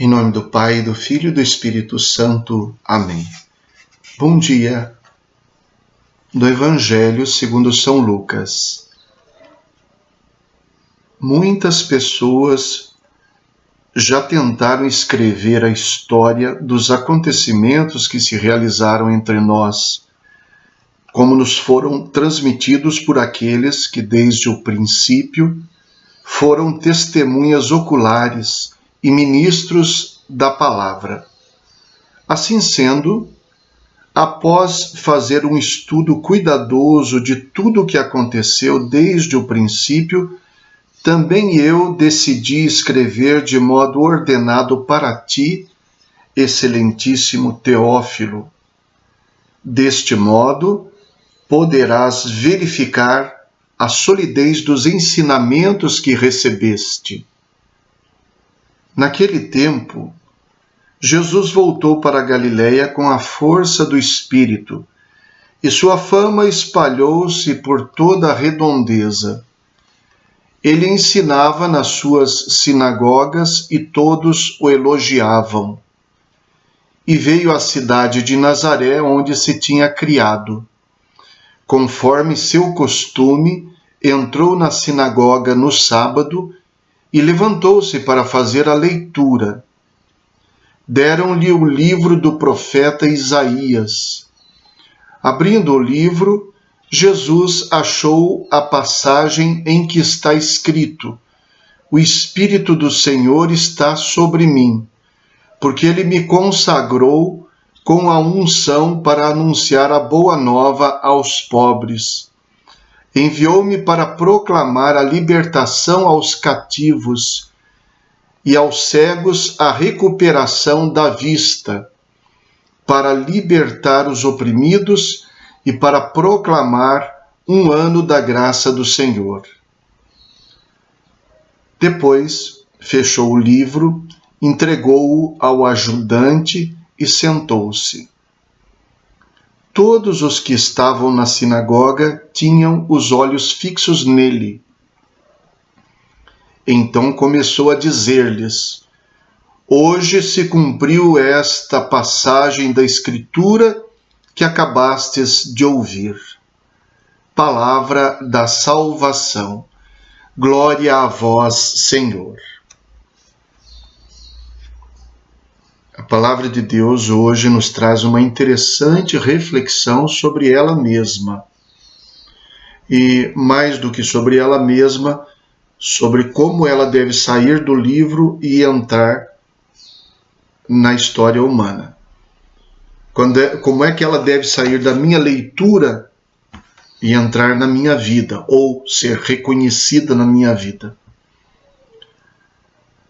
Em nome do Pai, do Filho e do Espírito Santo. Amém. Bom dia. Do Evangelho segundo São Lucas. Muitas pessoas já tentaram escrever a história dos acontecimentos que se realizaram entre nós, como nos foram transmitidos por aqueles que, desde o princípio, foram testemunhas oculares e ministros da palavra. Assim sendo, após fazer um estudo cuidadoso de tudo o que aconteceu desde o princípio, também eu decidi escrever de modo ordenado para ti, excelentíssimo Teófilo. Deste modo, poderás verificar a solidez dos ensinamentos que recebeste. Naquele tempo, Jesus voltou para a Galiléia com a força do Espírito, e sua fama espalhou-se por toda a redondeza. Ele ensinava nas suas sinagogas e todos o elogiavam. E veio à cidade de Nazaré, onde se tinha criado. Conforme seu costume, entrou na sinagoga no sábado e levantou-se para fazer a leitura. Deram-lhe o livro do profeta Isaías. Abrindo o livro, Jesus achou a passagem em que está escrito: O Espírito do Senhor está sobre mim, porque ele me consagrou com a unção para anunciar a boa nova aos pobres. Enviou-me para proclamar a libertação aos cativos e aos cegos a recuperação da vista, para libertar os oprimidos e para proclamar um ano da graça do Senhor. Depois, fechou o livro, entregou-o ao ajudante e sentou-se. Todos os que estavam na sinagoga tinham os olhos fixos nele. Então começou a dizer-lhes: Hoje se cumpriu esta passagem da Escritura que acabastes de ouvir. Palavra da salvação. Glória a vós, Senhor. A palavra de Deus hoje nos traz uma interessante reflexão sobre ela mesma. E, mais do que sobre ela mesma, sobre como ela deve sair do livro e entrar na história humana. Como é que ela deve sair da minha leitura e entrar na minha vida, ou ser reconhecida na minha vida.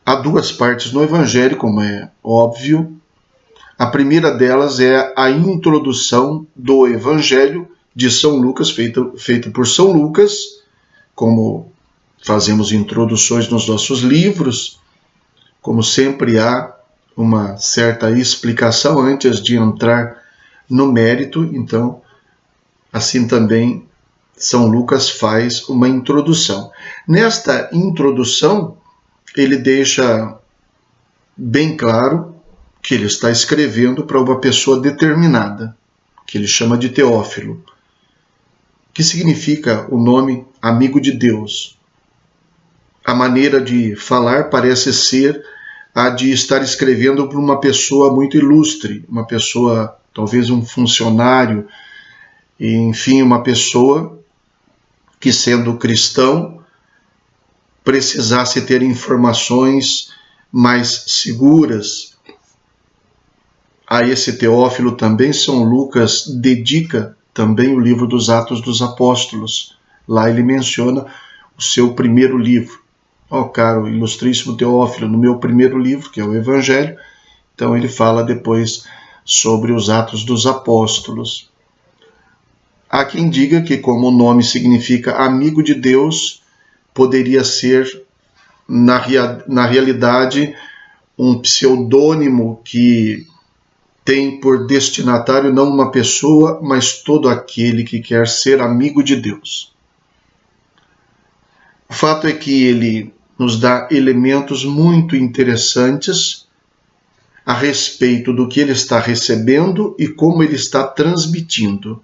Há duas partes no Evangelho, como é óbvio. A primeira delas é a introdução do Evangelho de São Lucas, feita por São Lucas, como fazemos introduções nos nossos livros, como sempre há uma certa explicação antes de entrar no mérito, então, assim também São Lucas faz uma introdução. Nesta introdução, ele deixa bem claro que ele está escrevendo para uma pessoa determinada, que ele chama de Teófilo, que significa o nome amigo de Deus. A maneira de falar parece ser a de estar escrevendo para uma pessoa muito ilustre, uma pessoa, talvez um funcionário, enfim, uma pessoa que, sendo cristão, precisasse ter informações mais seguras. A esse Teófilo também São Lucas dedica também o livro dos Atos dos Apóstolos. Lá ele menciona o seu primeiro livro. Caro ilustríssimo Teófilo, no meu primeiro livro, que é o Evangelho, então ele fala depois sobre os Atos dos Apóstolos. Há quem diga que, como o nome significa amigo de Deus, poderia ser, na realidade, um pseudônimo que tem por destinatário não uma pessoa, mas todo aquele que quer ser amigo de Deus. O fato é que ele nos dá elementos muito interessantes a respeito do que ele está recebendo e como ele está transmitindo,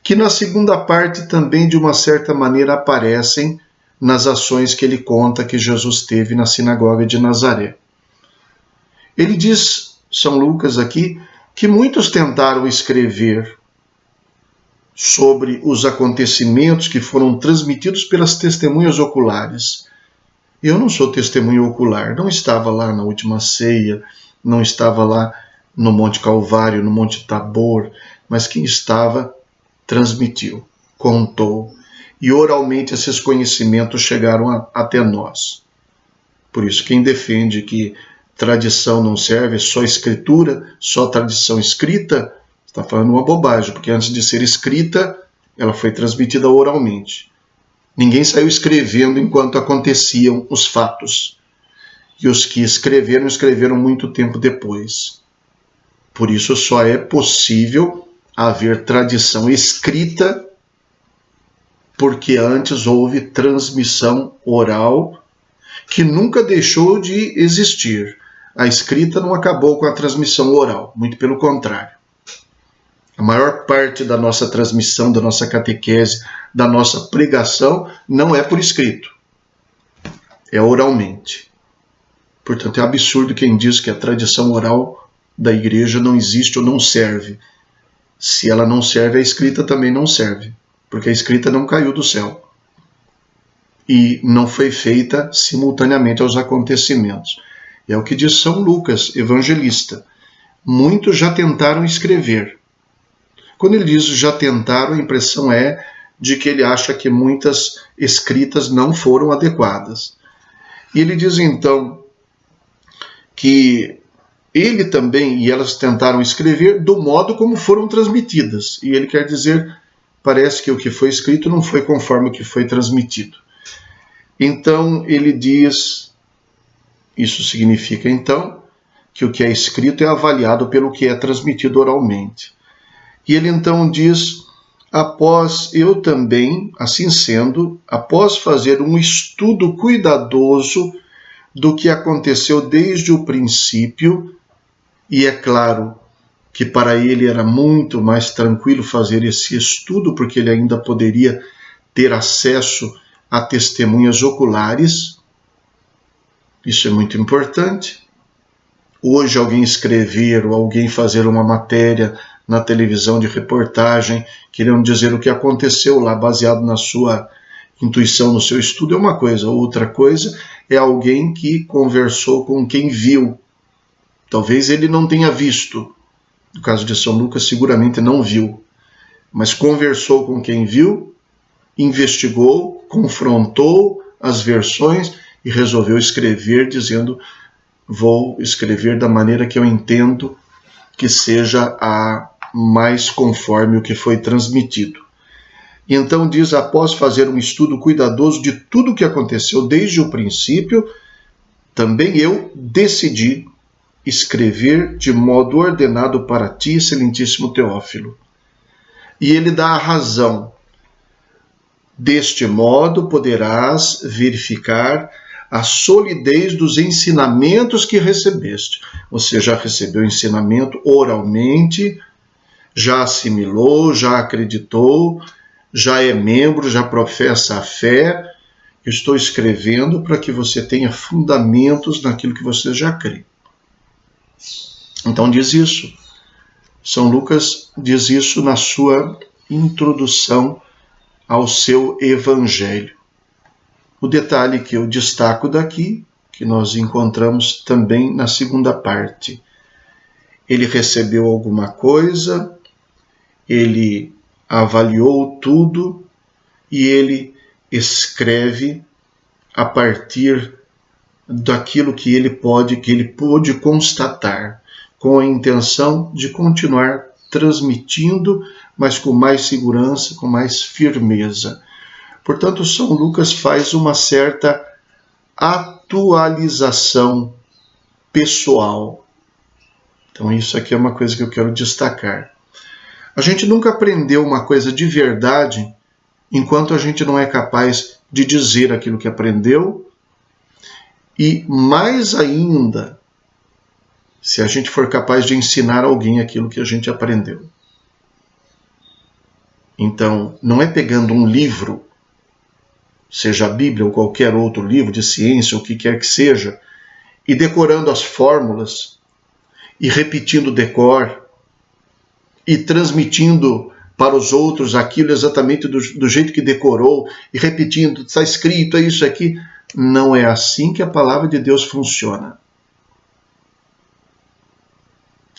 que na segunda parte também, de uma certa maneira, aparecem nas ações que ele conta que Jesus teve na sinagoga de Nazaré. Ele diz, São Lucas aqui, que muitos tentaram escrever sobre os acontecimentos que foram transmitidos pelas testemunhas oculares. Eu não sou testemunha ocular, não estava lá na última ceia, não estava lá no Monte Calvário, no Monte Tabor, mas quem estava transmitiu, contou, e oralmente esses conhecimentos chegaram até nós. Por isso, quem defende que tradição não serve, só escritura, só tradição escrita, está falando uma bobagem, porque antes de ser escrita, ela foi transmitida oralmente. Ninguém saiu escrevendo enquanto aconteciam os fatos. E os que escreveram, escreveram muito tempo depois. Por isso só é possível haver tradição escrita, porque antes houve transmissão oral, que nunca deixou de existir. A escrita não acabou com a transmissão oral, muito pelo contrário. A maior parte da nossa transmissão, da nossa catequese, da nossa pregação, não é por escrito, é oralmente. Portanto, é absurdo quem diz que a tradição oral da igreja não existe ou não serve. Se ela não serve, a escrita também não serve, porque a escrita não caiu do céu e não foi feita simultaneamente aos acontecimentos. É o que diz São Lucas, evangelista. Muitos já tentaram escrever. Quando ele diz já tentaram, a impressão é de que ele acha que muitas escritas não foram adequadas. E ele diz então que ele também e elas tentaram escrever do modo como foram transmitidas. E ele quer dizer, parece que o que foi escrito não foi conforme o que foi transmitido. Então ele diz, isso significa então que o que é escrito é avaliado pelo que é transmitido oralmente. E ele então diz, após eu também, assim sendo, após fazer um estudo cuidadoso do que aconteceu desde o princípio, e é claro que para ele era muito mais tranquilo fazer esse estudo, porque ele ainda poderia ter acesso a testemunhas oculares. Isso é muito importante. Hoje alguém escrever ou alguém fazer uma matéria na televisão de reportagem, querendo dizer o que aconteceu lá, baseado na sua intuição, no seu estudo, é uma coisa. Outra coisa é alguém que conversou com quem viu. Talvez ele não tenha visto. No caso de São Lucas, seguramente não viu. Mas conversou com quem viu, investigou, confrontou as versões e resolveu escrever, dizendo: vou escrever da maneira que eu entendo que seja a mais conforme o que foi transmitido. E então diz, após fazer um estudo cuidadoso de tudo o que aconteceu desde o princípio, também eu decidi escrever de modo ordenado para ti, excelentíssimo Teófilo. E ele dá a razão. Deste modo poderás verificar a solidez dos ensinamentos que recebeste. Você já recebeu ensinamento oralmente, já assimilou, já acreditou, já é membro, já professa a fé. Eu estou escrevendo para que você tenha fundamentos naquilo que você já crê. Então diz isso. São Lucas diz isso na sua introdução ao seu evangelho. O detalhe que eu destaco daqui, que nós encontramos também na segunda parte. Ele recebeu alguma coisa, ele avaliou tudo e ele escreve a partir daquilo que ele pôde constatar, com a intenção de continuar transmitindo, mas com mais segurança, com mais firmeza. Portanto, São Lucas faz uma certa atualização pessoal. Então, isso aqui é uma coisa que eu quero destacar. A gente nunca aprendeu uma coisa de verdade enquanto a gente não é capaz de dizer aquilo que aprendeu e, mais ainda, se a gente for capaz de ensinar alguém aquilo que a gente aprendeu. Então, não é pegando um livro, seja a Bíblia ou qualquer outro livro de ciência, o que quer que seja, e decorando as fórmulas, e repetindo o decor, e transmitindo para os outros aquilo exatamente do jeito que decorou, e repetindo, está escrito, é isso aqui. Não é assim que a palavra de Deus funciona.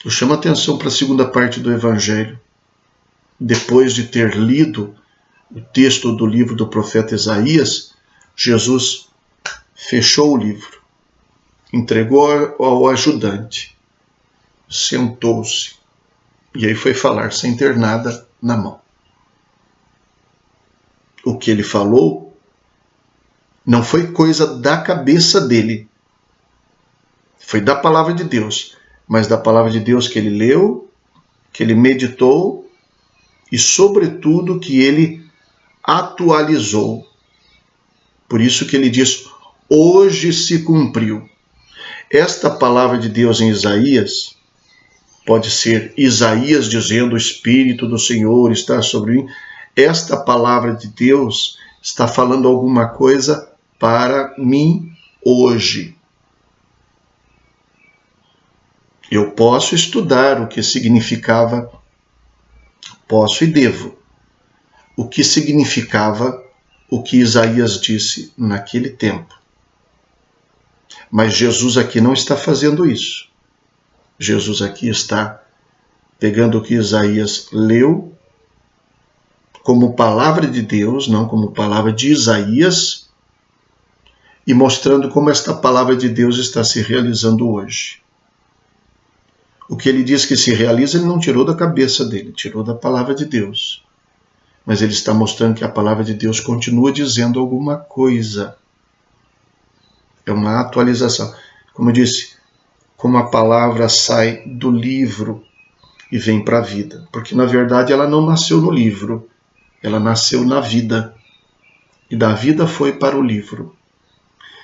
Eu chamo a atenção para a segunda parte do Evangelho. Depois de ter lido o texto do livro do profeta Isaías, Jesus fechou o livro, entregou ao ajudante, sentou-se e aí foi falar sem ter nada na mão. O que ele falou não foi coisa da cabeça dele, foi da palavra de Deus, mas da palavra de Deus que ele leu, que ele meditou e, sobretudo, que ele atualizou. Por isso que ele diz, hoje se cumpriu. Esta palavra de Deus em Isaías, pode ser Isaías dizendo, o Espírito do Senhor está sobre mim. Esta palavra de Deus está falando alguma coisa para mim hoje. Eu posso estudar o que significava, posso e devo, o que significava o que Isaías disse naquele tempo. Mas Jesus aqui não está fazendo isso. Jesus aqui está pegando o que Isaías leu como palavra de Deus, não como palavra de Isaías, e mostrando como esta palavra de Deus está se realizando hoje. O que ele diz que se realiza, ele não tirou da cabeça dele, tirou da palavra de Deus. Mas ele está mostrando que a palavra de Deus continua dizendo alguma coisa. É uma atualização. Como eu disse, como a palavra sai do livro e vem para a vida. Porque, na verdade, ela não nasceu no livro, ela nasceu na vida. E da vida foi para o livro,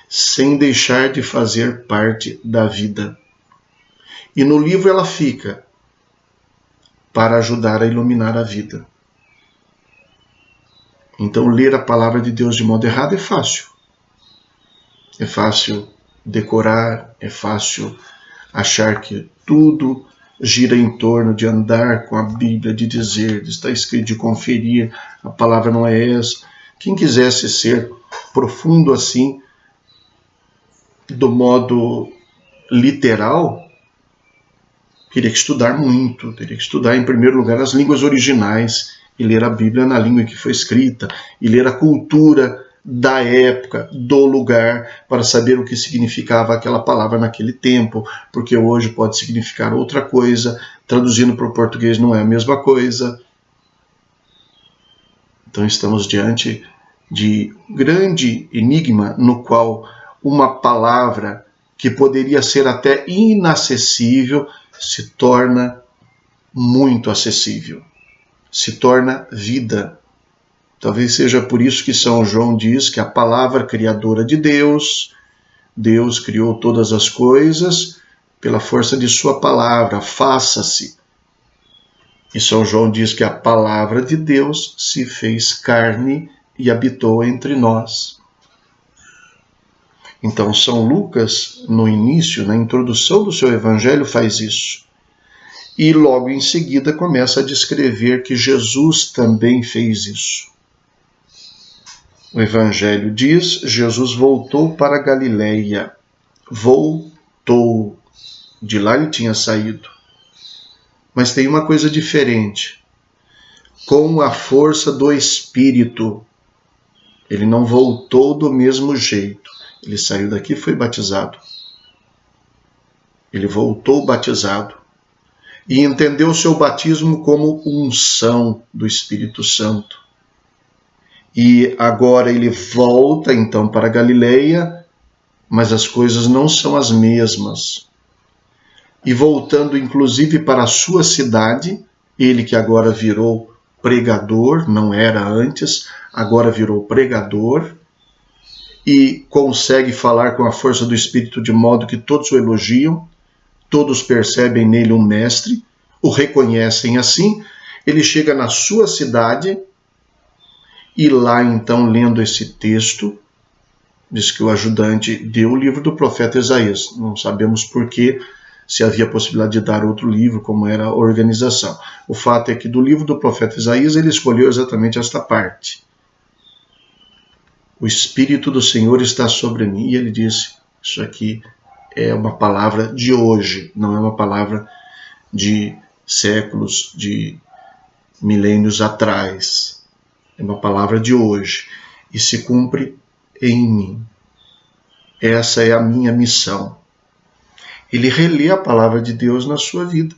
sem deixar de fazer parte da vida. E no livro ela fica para ajudar a iluminar a vida. Então, ler a palavra de Deus de modo errado é fácil. É fácil decorar, é fácil achar que tudo gira em torno de andar com a Bíblia, de dizer, de estar escrito, de conferir, a palavra não é essa. Quem quisesse ser profundo assim, do modo literal, teria que estudar muito, teria que estudar em primeiro lugar as línguas originais e ler a Bíblia na língua em que foi escrita, e ler a cultura da época, do lugar, para saber o que significava aquela palavra naquele tempo, porque hoje pode significar outra coisa, traduzindo para o português não é a mesma coisa. Então estamos diante de grande enigma no qual uma palavra que poderia ser até inacessível se torna muito acessível, se torna vida. Talvez seja por isso que São João diz que a palavra criadora de Deus, Deus criou todas as coisas pela força de sua palavra, faça-se. E São João diz que a palavra de Deus se fez carne e habitou entre nós. Então São Lucas, no início, na introdução do seu evangelho, faz isso. E logo em seguida começa a descrever que Jesus também fez isso. O evangelho diz, Jesus voltou para a Galileia. Voltou. De lá ele tinha saído. Mas tem uma coisa diferente. Com a força do Espírito. Ele não voltou do mesmo jeito. Ele saiu daqui e foi batizado. Ele voltou batizado. E entendeu o seu batismo como unção do Espírito Santo. E agora ele volta então para a Galileia, mas as coisas não são as mesmas. E voltando inclusive para a sua cidade, ele que agora virou pregador, não era antes, agora virou pregador, e consegue falar com a força do Espírito de modo que todos o elogiam, Todos percebem nele um mestre, o reconhecem assim. Ele chega na sua cidade e lá, então, lendo esse texto, diz que o ajudante deu o livro do profeta Isaías. Não sabemos por quê, se havia possibilidade de dar outro livro, como era a organização. O fato é que do livro do profeta Isaías ele escolheu exatamente esta parte. O Espírito do Senhor está sobre mim. E ele disse, isso aqui é uma palavra de hoje, não é uma palavra de séculos, de milênios atrás. É uma palavra de hoje e se cumpre em mim. Essa é a minha missão. Ele relê a palavra de Deus na sua vida.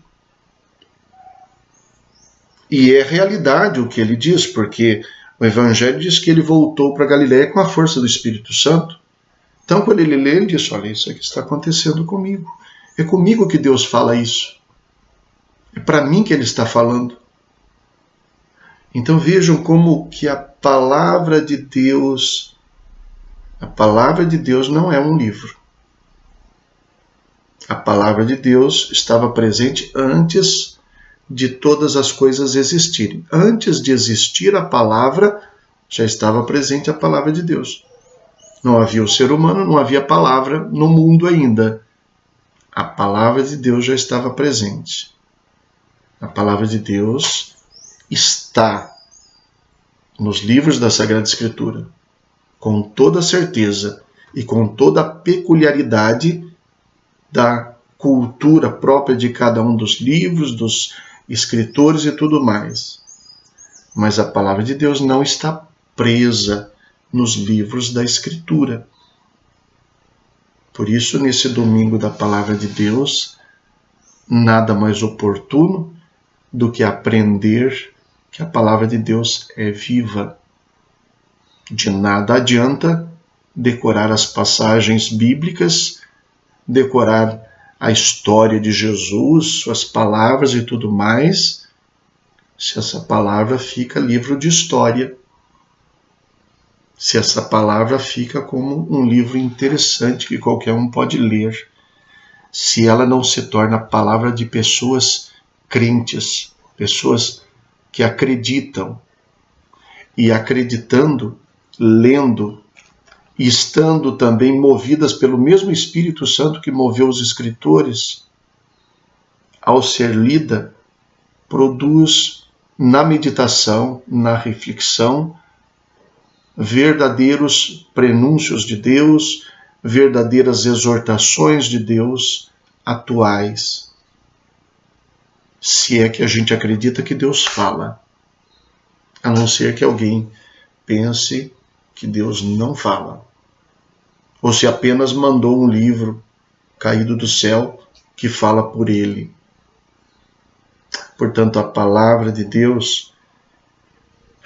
E é realidade o que ele diz, porque o Evangelho diz que ele voltou para Galiléia com a força do Espírito Santo. Então, quando ele lê, ele diz, olha, isso aqui está acontecendo comigo. É comigo que Deus fala isso. É para mim que ele está falando. Então vejam como que a palavra de Deus não é um livro. A palavra de Deus estava presente antes de todas as coisas existirem. Antes de existir a palavra, já estava presente a palavra de Deus. Não havia o ser humano, não havia palavra no mundo ainda. A palavra de Deus já estava presente. A palavra de Deus está nos livros da Sagrada Escritura, com toda certeza e com toda a peculiaridade da cultura própria de cada um dos livros, dos escritores e tudo mais. Mas a palavra de Deus não está presa nos livros da Escritura. Por isso, nesse domingo da palavra de Deus, nada mais oportuno do que aprender que a palavra de Deus é viva. De nada adianta decorar as passagens bíblicas, decorar a história de Jesus, suas palavras e tudo mais, se essa palavra fica livro de história, se essa palavra fica como um livro interessante que qualquer um pode ler, se ela não se torna palavra de pessoas crentes, pessoas que acreditam, e acreditando, lendo, e estando também movidas pelo mesmo Espírito Santo que moveu os escritores, ao ser lida, produz na meditação, na reflexão, verdadeiros prenúncios de Deus, verdadeiras exortações de Deus atuais. Se é que a gente acredita que Deus fala, a não ser que alguém pense que Deus não fala, ou se apenas mandou um livro caído do céu que fala por ele. Portanto, a palavra de Deus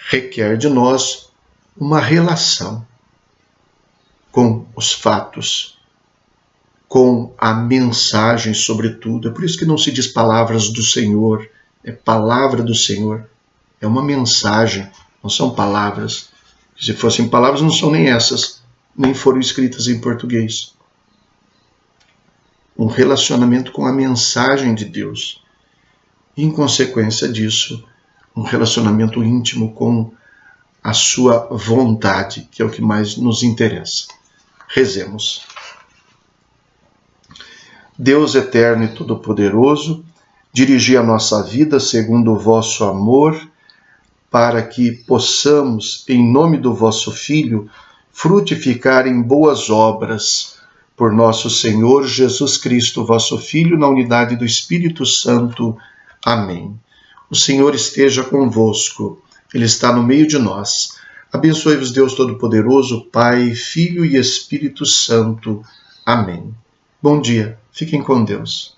requer de nós uma relação com os fatos, com a mensagem sobretudo. É por isso que não se diz palavras do Senhor, é palavra do Senhor. É uma mensagem, não são palavras. Se fossem palavras, não são nem essas, nem foram escritas em português. Um relacionamento com a mensagem de Deus. E, em consequência disso, um relacionamento íntimo com a sua vontade, que é o que mais nos interessa. Rezemos. Deus eterno e todo-poderoso, dirigi a nossa vida segundo o vosso amor, para que possamos, em nome do vosso Filho, frutificar em boas obras, por nosso Senhor Jesus Cristo, vosso Filho, na unidade do Espírito Santo. Amém. O Senhor esteja convosco, Ele está no meio de nós. Abençoe-vos Deus Todo-Poderoso, Pai, Filho e Espírito Santo. Amém. Bom dia, fiquem com Deus.